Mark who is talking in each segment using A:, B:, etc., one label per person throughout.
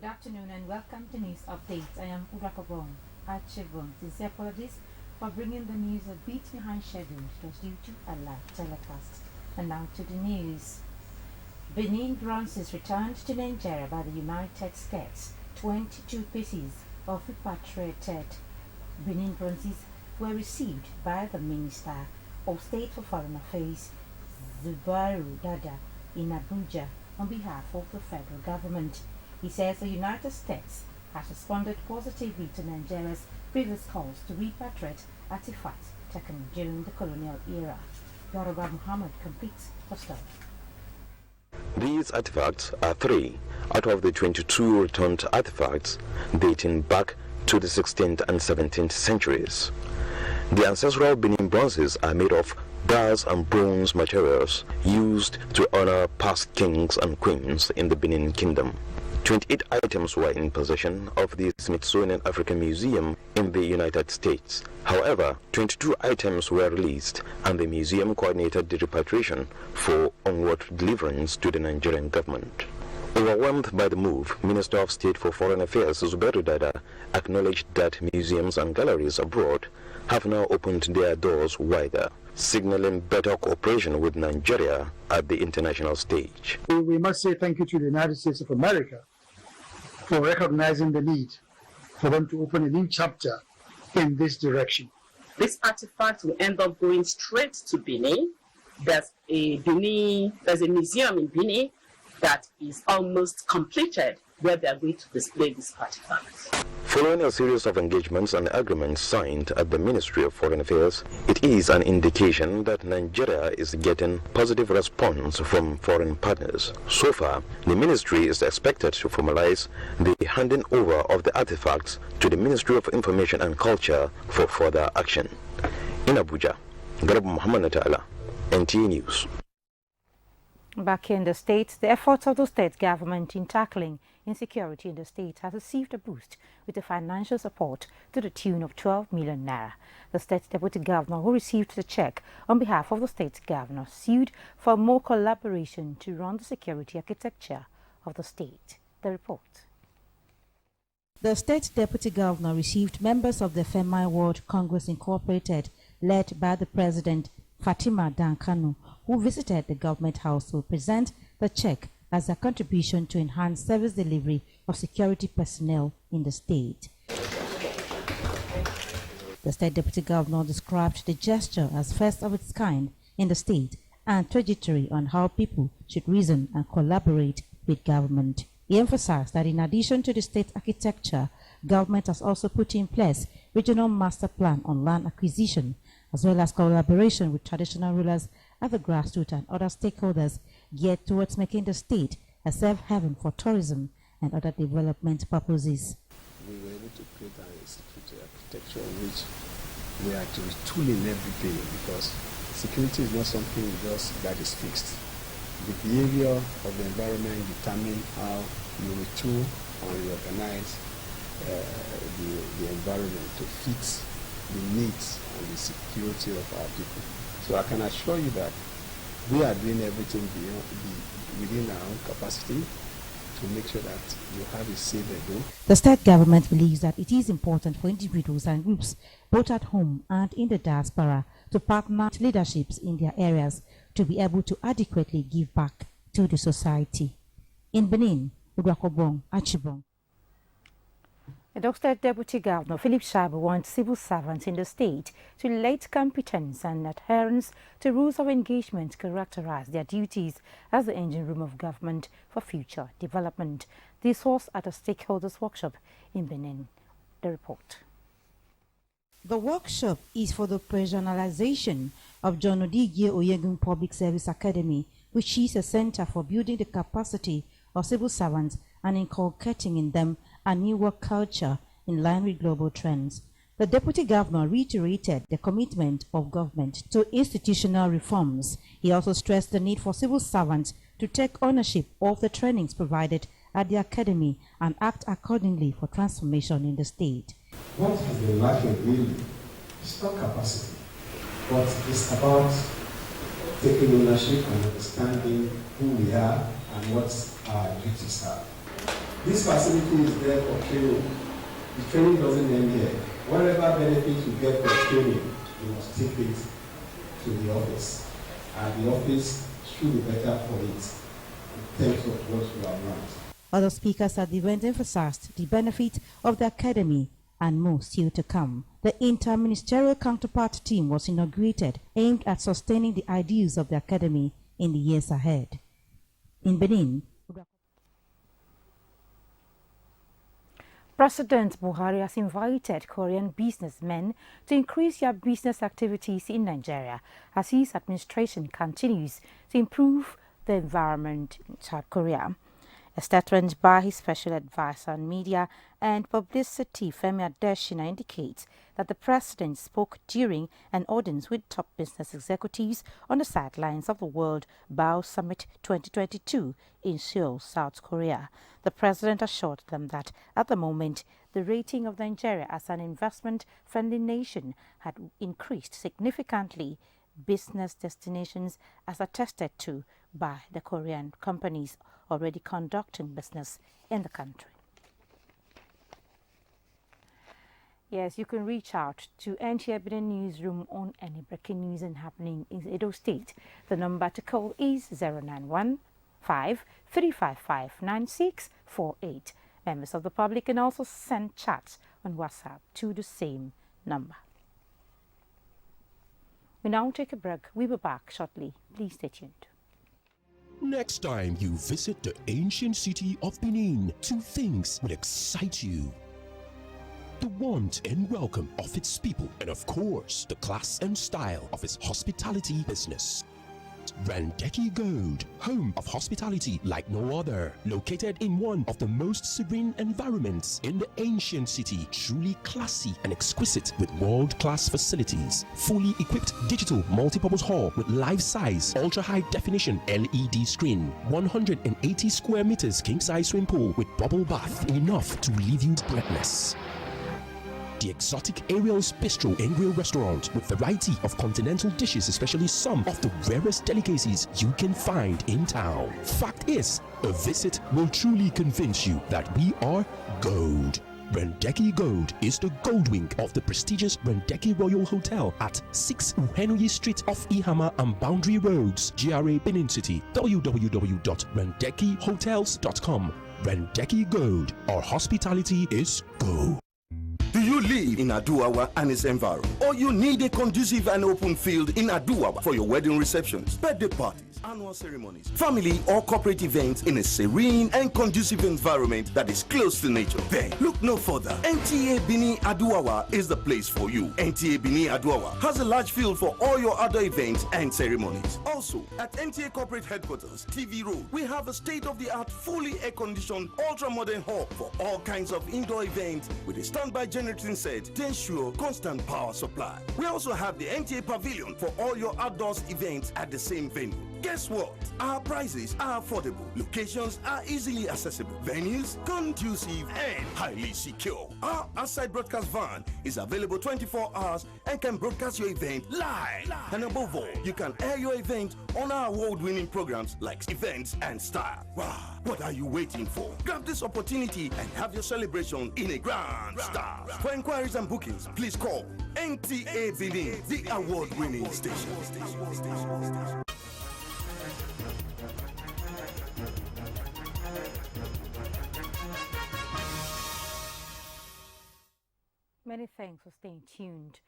A: Good afternoon and welcome to News Updates. I am Udrakobong Achibong. Sincere apologies for bringing the news a bit behind schedule. It was due to a live telecast. And now to the news. Benin bronzes returned to Nigeria by the United States. 22 pieces of repatriated Benin bronzes were received by the Minister of State for Foreign Affairs, Zubaru Dada, in Abuja on behalf of the federal government. He says the United States has responded positively to Nigeria's previous calls to repatriate artifacts taken during the colonial era. Yoruba Muhammad completes the story.
B: These artifacts are 3 out of the 22 returned artifacts dating back to the 16th and 17th centuries. The ancestral Benin bronzes are made of brass and bronze materials used to honor past kings and queens in the Benin Kingdom. 28 items were in possession of the Smithsonian African Museum in the United States. However, 22 items were released and the museum coordinated the repatriation for onward deliverance to the Nigerian government. Overwhelmed by the move, Minister of State for Foreign Affairs Zubaru Dada acknowledged that museums and galleries abroad have now opened their doors wider, signaling better cooperation with Nigeria at the international stage.
C: We must say thank you to the United States of America for recognizing the need for them to open a new chapter in this direction.
D: This artifact will end up going straight to Benin. There's a museum in Benin that is almost completed where they are going to display these artifacts.
B: Following a series of engagements and agreements signed at the Ministry of Foreign Affairs, it is an indication that Nigeria is getting positive response from foreign partners. So far, the ministry is expected to formalize the handing over of the artifacts to the Ministry of Information and Culture for further action. In Abuja, Garab Muhammad Natala, NTA News.
A: Back in the States, the efforts of the state government in tackling insecurity in the state has received a boost with the financial support to the tune of 12 million naira. The state deputy governor, who received the check on behalf of the state governor, sued for more collaboration to run the security architecture of the state. The report. The state deputy governor received members of the Femai World Congress Incorporated, led by the president Fatima Dankano, who visited the government house to present the check as a contribution to enhance service delivery of security personnel in the state. The state deputy governor described the gesture as first of its kind in the state and trajectory on how people should reason and collaborate with government. He emphasized that in addition to the state architecture, government has also put in place regional master plan on land acquisition, as well as collaboration with traditional rulers at the grassroots and other stakeholders geared towards making the state a safe haven for tourism and other development purposes.
E: We were able to create a security architecture in which we are to retooling everything, because security is not something just that is fixed. The behavior of the environment determines how you retool or reorganize the environment to fit the needs and the security of our people. So I can assure you that we are doing everything within our own capacity to make sure that you have a safe home.
A: The state government believes that it is important for individuals and groups, both at home and in the diaspora, to partner with leaderships in their areas to be able to adequately give back to the society. In Benin, Udrakobong Achibong. The State Deputy Governor Philip Shaibu wants civil servants in the state to relate competence and adherence to rules of engagement characterize their duties as the engine room of government for future development. This was at a stakeholders workshop in Benin. The report. The workshop is for the professionalization of John Odigie Oyegun Public Service Academy, which is a center for building the capacity of civil servants and inculcating in them a new work culture in line with global trends. The Deputy Governor reiterated the commitment of government to institutional reforms. He also stressed the need for civil servants to take ownership of the trainings provided at the Academy and act accordingly for transformation in the state.
F: What has been lacking really is not capacity, but it's about taking ownership and understanding who we are and what our duties are. This facility is there for training. The training doesn't end here. Whatever benefits you get from training, you must take it to the office. And the office should be better for it in terms of what you have learned.
A: Other speakers at the event emphasized the benefit of the academy and more still to come. The inter-ministerial counterpart team was inaugurated, aimed at sustaining the ideals of the academy in the years ahead. In Benin, President Buhari has invited Korean businessmen to increase their business activities in Nigeria as his administration continues to improve the environment in South Korea. A statement by his special advisor on media and publicity, Femi Adesina, indicates that the president spoke during an audience with top business executives on the sidelines of the World Bao Summit 2022 in Seoul, South Korea. The president assured them that at the moment, the rating of Nigeria as an investment-friendly nation had increased significantly. Business destinations as attested to by the Korean companies already conducting business in the country. Yes, you can reach out to NTA Benin Newsroom on any breaking news and happening in Edo State. The number to call is 091 355 9648. Members of the public can also send chats on WhatsApp to the same number. We now take a break. We'll be back shortly. Please stay tuned.
G: Next time you visit the ancient city of Benin, two things will excite you: the warmth and welcome of its people, and of course, the class and style of its hospitality business. Randeki Gold, home of hospitality like no other, located in one of the most serene environments in the ancient city, truly classy and exquisite with world-class facilities, fully equipped digital multipurpose hall with life-size, ultra-high definition LED screen, 180 square meters king-size swimming pool with bubble bath, enough to leave you breathless. The exotic Ariel's Bistro and Grill restaurant with variety of continental dishes, especially some of the rarest delicacies you can find in town. Fact is, a visit will truly convince you that we are gold. Randeki Gold is the gold wing of the prestigious Randeki Royal Hotel at 6 Uhenuyi Street off Ihama and Boundary Roads, GRA Benin City. www.randekihotels.com. Randeki Gold, our hospitality is gold.
H: Do you live in Aduawa and its environment? Or you need a conducive and open field in Aduawa for your wedding receptions, birthday parties, annual ceremonies, family or corporate events in a serene and conducive environment that is close to nature? Then look no further. NTA Benin Aduawa is the place for you. NTA Benin Aduawa has a large field for all your other events and ceremonies. Also, at NTA Corporate Headquarters, TV Road, we have a state-of-the-art, fully air-conditioned, ultra-modern hall for all kinds of indoor events with a standby generating set to ensure constant power supply. We also have the NTA Pavilion for all your outdoors events at the same venue. Guess what? Our prices are affordable. Locations are easily accessible. Venues conducive and highly secure. Our outside broadcast van is available 24 hours and can broadcast your event live. And above all, you can air your event on our award-winning programs like Events and Style. Wow, what are you waiting for? Grab this opportunity and have your celebration in a grand style. For inquiries and bookings, please call NTA Benin, the award-winning station.
A: Many thanks for staying tuned.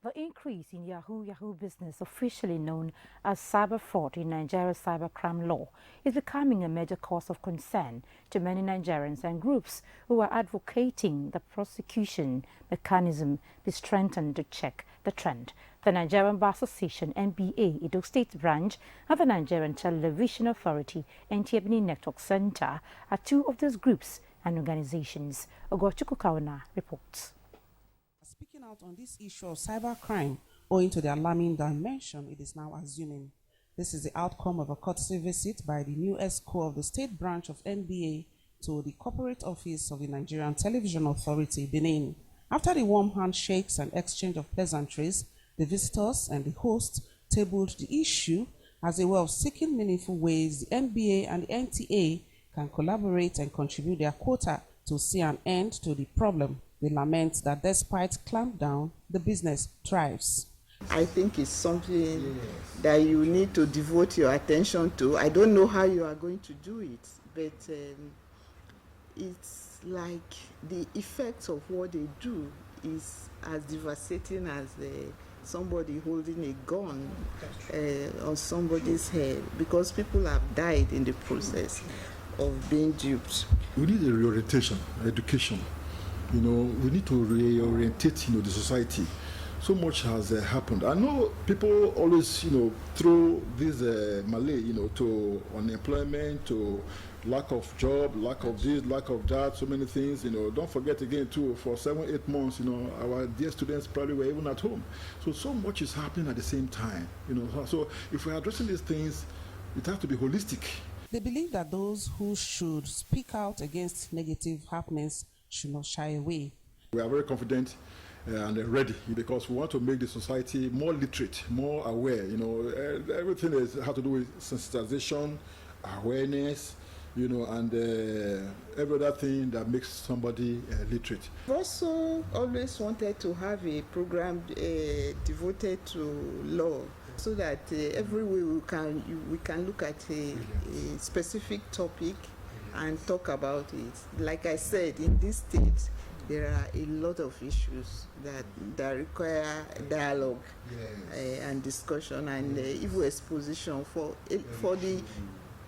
A: The increase in Yahoo business, officially known as cyber fraud in Nigeria's cybercrime law, is becoming a major cause of concern to many Nigerians and groups who are advocating the prosecution mechanism be strengthened to check the trend. The Nigerian Bar Association, NBA, Edo State Branch, and the Nigerian Television Authority, NTA Benin Network Center are two of those groups and organizations. Ogochukwu Kawana reports.
I: Speaking out on this issue of cybercrime, owing to the alarming dimension it is now assuming. This is the outcome of a courtesy visit by the new ESCO of the State Branch of NBA to the Corporate Office of the Nigerian Television Authority, Benin. After the warm handshakes and exchange of pleasantries, the visitors and the host tabled the issue as a way of seeking meaningful ways the NBA and the NTA can collaborate and contribute their quota to see an end to the problem. They lament that despite clampdown, the business thrives.
J: I think it's something that you need to devote your attention to. I don't know how you are going to do it, but it's like the effects of what they do is as devastating as somebody holding a gun on somebody's head, because people have died in the process of being duped.
K: We need a reorientation, education. We need to reorientate, the society. So much has happened. I know people always, throw this Malay, to unemployment, to lack of job, lack of this, lack of that, so many things. Don't forget again too, for 7-8 months, our dear students probably were even at home. So much is happening at the same time. So if we're addressing these things, it has to be holistic.
I: They believe that those who should speak out against negative happenings should not shy away.
K: We are very confident and ready, because we want to make the society more literate, more aware. Everything has to do with sensitization, awareness, and every other thing that makes somebody literate.
J: We also always wanted to have a program devoted to law, so that every way we can look at a specific topic and talk about it. Like I said, in this state, there are a lot of issues that require dialogue and discussion and even exposition for the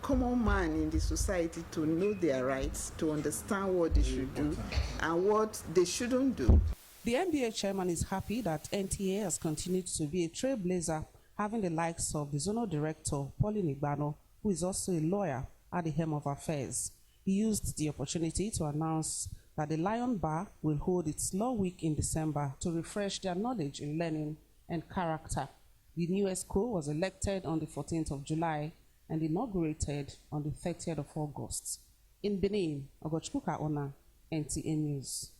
J: common man in the society to know their rights, to understand what they should do and what they shouldn't do.
I: The NBA chairman is happy that NTA has continued to be a trailblazer, having the likes of the zonal director, Pauline Igbano, who is also a lawyer, at the helm of affairs. He used the opportunity to announce that the Lion Bar will hold its Law Week in December to refresh their knowledge in learning and character. The new ESCO was elected on the 14th of July and inaugurated on the 30th of August. In Benin, Ogochkuka Ona, NTA News.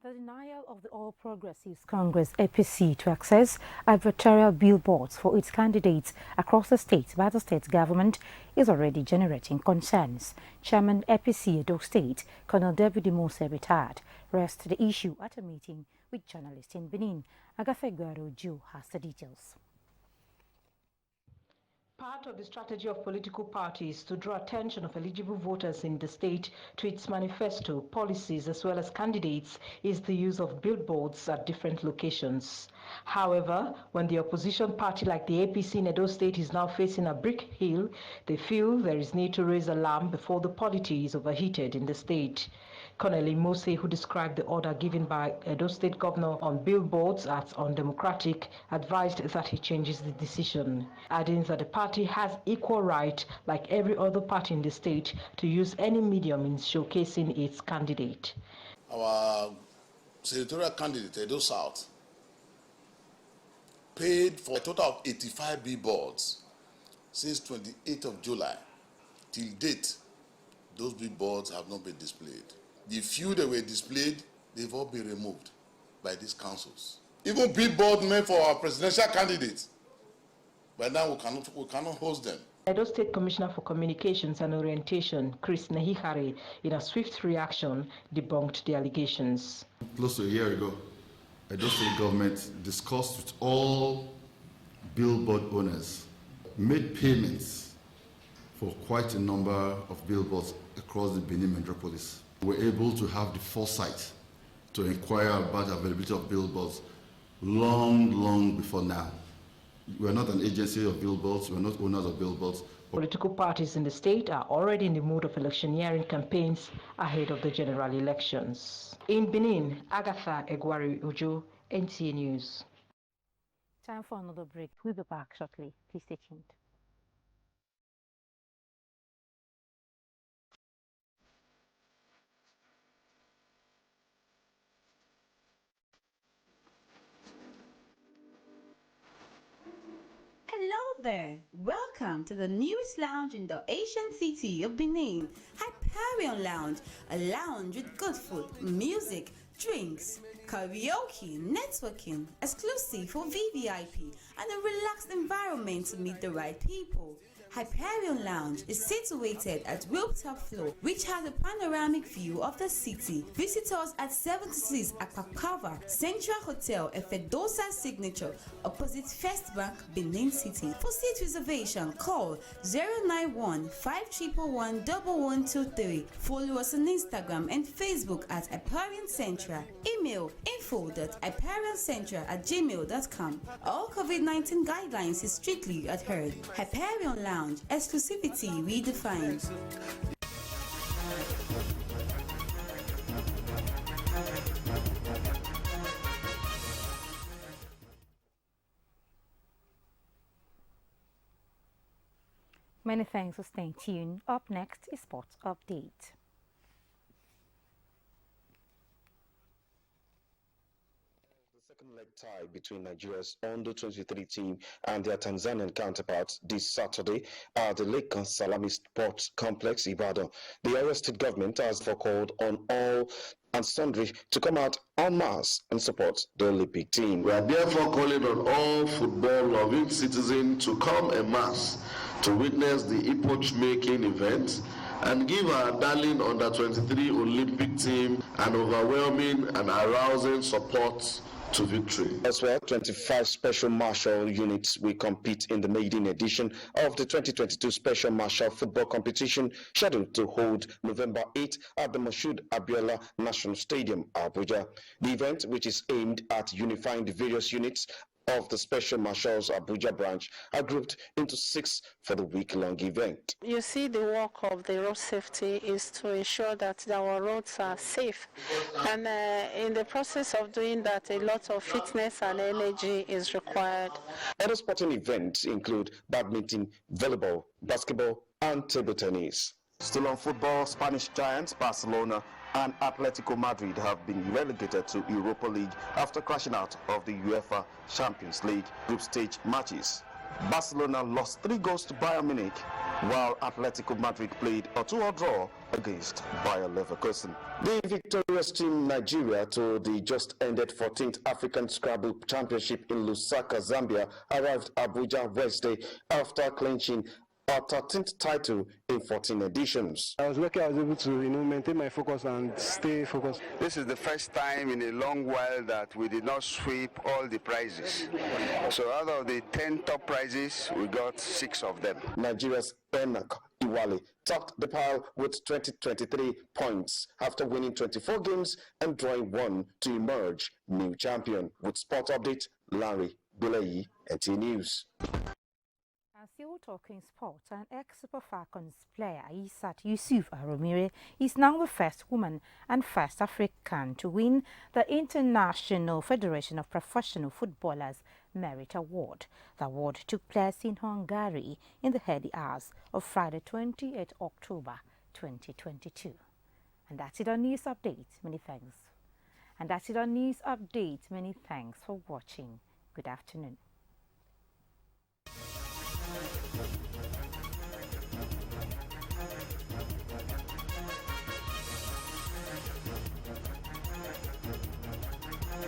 A: The denial of the All Progressives Congress APC to access advertorial billboards for its candidates across the state by the state government is already generating concerns. Chairman APC Edo State, Colonel David Mose, retired, raised the issue at a meeting with journalists in Benin. Agafe Guaro Ju has the details.
L: Part of the strategy of political parties to draw attention of eligible voters in the state to its manifesto, policies, as well as candidates is the use of billboards at different locations. However, when the opposition party like the APC in Edo State is now facing a brick hill, they feel there is need to raise alarm before the polity is overheated in the state. Colonel Mose, who described the order given by Edo State Governor on billboards as undemocratic, advised that he changes the decision, adding that the party has equal right, like every other party in the state, to use any medium in showcasing its candidate.
M: Our senatorial candidate, Edo South, paid for a total of 85 billboards since 28th of July. Till date, those billboards have not been displayed. The few that were displayed, they've all been removed by these councils. Even billboard meant for our presidential candidates, but now we cannot host them.
L: Edo State Commissioner for Communications and Orientation, Chris Nehihare, in a swift reaction, debunked the allegations.
N: Close to a year ago, Edo State government discussed with all billboard owners, made payments for quite a number of billboards across the Benin metropolis. We were able to have the foresight to inquire about the availability of billboards long before now. We're not an agency of billboards, we're not owners of billboards.
L: Political parties in the state are already in the mood of electioneering campaigns ahead of the general elections. In Benin, Agatha Egwari Ojo, NTA News.
A: Time for another break. We'll be back shortly. Please stay tuned.
O: Hello there! Welcome to the newest lounge in the ancient city of Benin, Hyperion Lounge, a lounge with good food, music, drinks, karaoke, networking, exclusive for VVIP, and a relaxed environment to meet the right people. Hyperion Lounge is situated at rooftop floor, which has a panoramic view of the city. Visit us at 76 Akpakava Central Hotel, Efedosa Signature, opposite First Bank, Benin City. For seat reservation, call 091-5111-1123. Follow us on Instagram and Facebook at Hyperion Central. Email info.hyperioncentra@gmail.com. All COVID-19 guidelines is strictly adhered. Hyperion Lounge, exclusivity redefined.
A: Many thanks for staying tuned. Up next is Sports Update.
B: Second leg tie between Nigeria's under-23 team and their Tanzanian counterparts this Saturday at the Lake Salami Sports Complex, Ibadan. The Oyo State government has called on all and sundry to come out en masse and support the Olympic team.
P: We are therefore calling on all football-loving citizens to come en masse to witness the epoch-making event and give our darling under-23 Olympic team an overwhelming and arousing support to victory.
B: Elsewhere, 25 Special Marshal units will compete in the maiden edition of the 2022 Special Marshal Football Competition, scheduled to hold November 8 at the Moshood Abiola National Stadium, Abuja. The event, which is aimed at unifying the various units of the Special Marshals Abuja branch, are grouped into 6 for the week-long event.
Q: You see, the work of the road safety is to ensure that our roads are safe, and in the process of doing that, a lot of fitness and energy is required.
B: Other sporting events include badminton, volleyball, basketball, and table tennis. Still on football, Spanish giants Barcelona and Atletico Madrid have been relegated to Europa League after crashing out of the UEFA Champions League group stage matches. Barcelona lost 3 goals to Bayern Munich, while Atletico Madrid played a 2-2 draw against Bayer Leverkusen. The victorious team Nigeria to the just ended 14th African Scrabble Championship in Lusaka, Zambia, arrived Abuja Wednesday after clinching our 13th title in 14 editions.
E: I was lucky I was able to maintain my focus and stay focused.
R: This is the first time in a long while that we did not sweep all the prizes. So out of the 10 top prizes, we got 6 of them.
B: Nigeria's Enoch Iwale topped the pile with 23 points after winning 24 games and drawing 1 to emerge new champion. With Sport Update, Larry Bilayi, NT News.
A: And still talking sports, an ex-Super Falcons player, Isat Yusuf Aromire, is now the first woman and first African to win the International Federation of Professional Footballers Merit Award. The award took place in Hungary in the early hours of Friday, 28 October 2022. And that's it on News Update. Many thanks. And that's it on News Update. Many thanks for watching. Good afternoon.